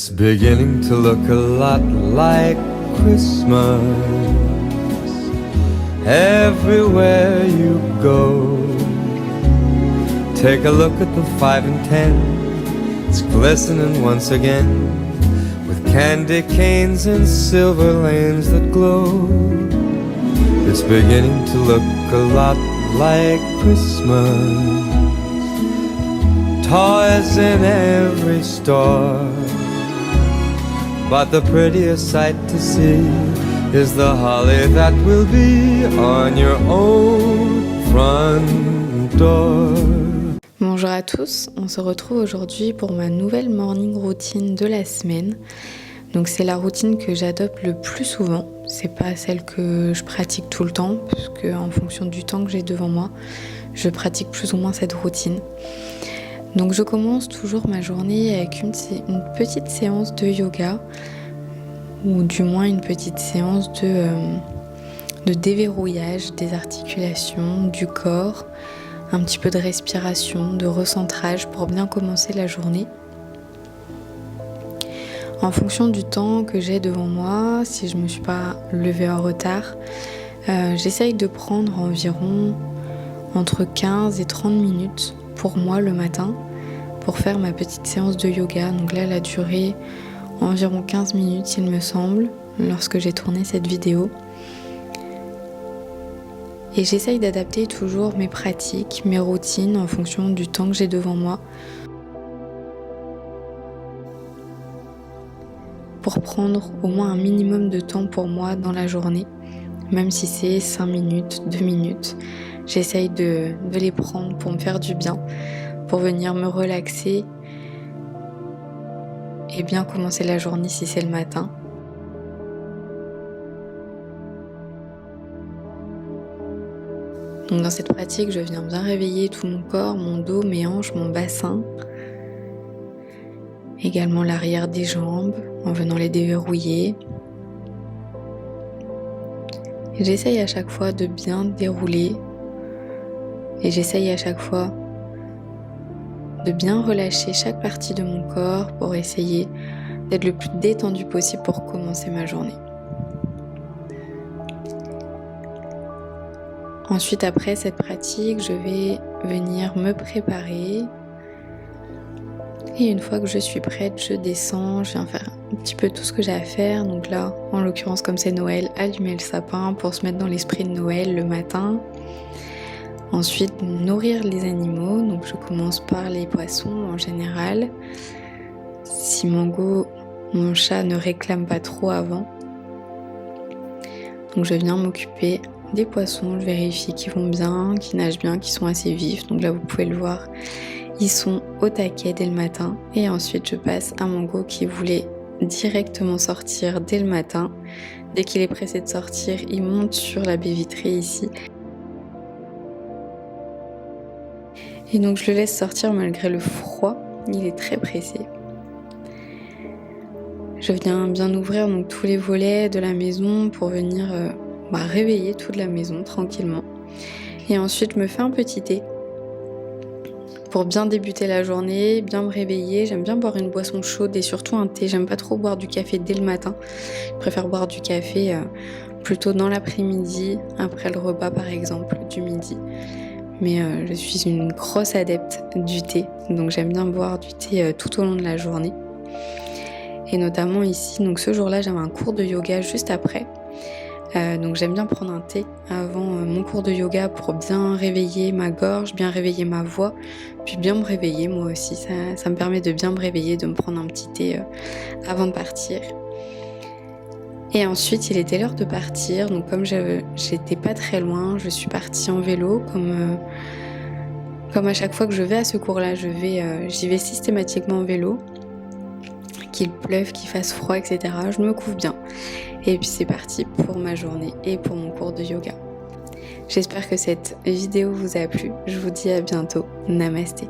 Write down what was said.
It's beginning to look a lot like Christmas everywhere you go. Take a look at the 5 and 10. It's glistening once again with candy canes and silver lanes that glow. It's beginning to look a lot like Christmas. Toys in every store, but the prettiest sight to see is the holly that will be on your own front door. Bonjour à tous, on se retrouve aujourd'hui pour ma nouvelle morning routine de la semaine. Donc c'est la routine que j'adopte le plus souvent, c'est pas celle que je pratique tout le temps, puisque en fonction du temps que j'ai devant moi, je pratique plus ou moins cette routine. Donc je commence toujours ma journée avec une petite séance de yoga, ou du moins une petite séance de déverrouillage des articulations, du corps, un petit peu de respiration, de recentrage pour bien commencer la journée. En fonction du temps que j'ai devant moi, si je ne me suis pas levée en retard, j'essaye de prendre environ entre 15 et 30 minutes pour moi le matin pour faire ma petite séance de yoga. Donc là, elle a duré environ 15 minutes, il me semble, lorsque j'ai tourné cette vidéo. Et j'essaye d'adapter toujours mes pratiques, mes routines en fonction du temps que j'ai devant moi pour prendre au moins un minimum de temps pour moi dans la journée, même si c'est 5 minutes, 2 minutes. J'essaye de les prendre pour me faire du bien, pour venir me relaxer et bien commencer la journée si c'est le matin. Donc dans cette pratique, je viens bien réveiller tout mon corps, mon dos, mes hanches, mon bassin, également l'arrière des jambes en venant les déverrouiller. Et j'essaye à chaque fois de bien dérouler et j'essaye à chaque fois de bien relâcher chaque partie de mon corps pour essayer d'être le plus détendu possible pour commencer ma journée. Ensuite, après cette pratique, je vais venir me préparer. Et une fois que je suis prête, je descends, je viens faire un petit peu tout ce que j'ai à faire. Donc là, en l'occurrence, comme c'est Noël, allumer le sapin pour se mettre dans l'esprit de Noël le matin. Ensuite, nourrir les animaux. Donc je commence par les poissons en général. Si Mango, mon chat, ne réclame pas trop avant. Donc je viens m'occuper des poissons, je vérifie qu'ils vont bien, qu'ils nagent bien, qu'ils sont assez vifs. Donc là, vous pouvez le voir, ils sont au taquet dès le matin. Et ensuite, je passe à Mango qui voulait directement sortir dès le matin. Dès qu'il est pressé de sortir, il monte sur la baie vitrée ici. Et donc, je le laisse sortir malgré le froid. Il est très pressé. Je viens bien ouvrir donc tous les volets de la maison pour venir réveiller toute la maison tranquillement. Et ensuite, je me fais un petit thé pour bien débuter la journée, bien me réveiller. J'aime bien boire une boisson chaude et surtout un thé. J'aime pas trop boire du café dès le matin. Je préfère boire du café plutôt dans l'après-midi, après le repas par exemple, du midi. Mais je suis une grosse adepte du thé, donc j'aime bien boire du thé tout au long de la journée. Et notamment ici, donc ce jour-là, j'avais un cours de yoga juste après. Donc j'aime bien prendre un thé avant mon cours de yoga pour bien réveiller ma gorge, bien réveiller ma voix, puis bien me réveiller moi aussi. Ça me permet de bien me réveiller, de me prendre un petit thé avant de partir. Et ensuite, il était l'heure de partir. Donc comme j'étais pas très loin, je suis partie en vélo. Comme à chaque fois que je vais à ce cours-là, j'y vais systématiquement en vélo. Qu'il pleuve, qu'il fasse froid, etc. Je me couvre bien. Et puis c'est parti pour ma journée et pour mon cours de yoga. J'espère que cette vidéo vous a plu. Je vous dis à bientôt. Namasté.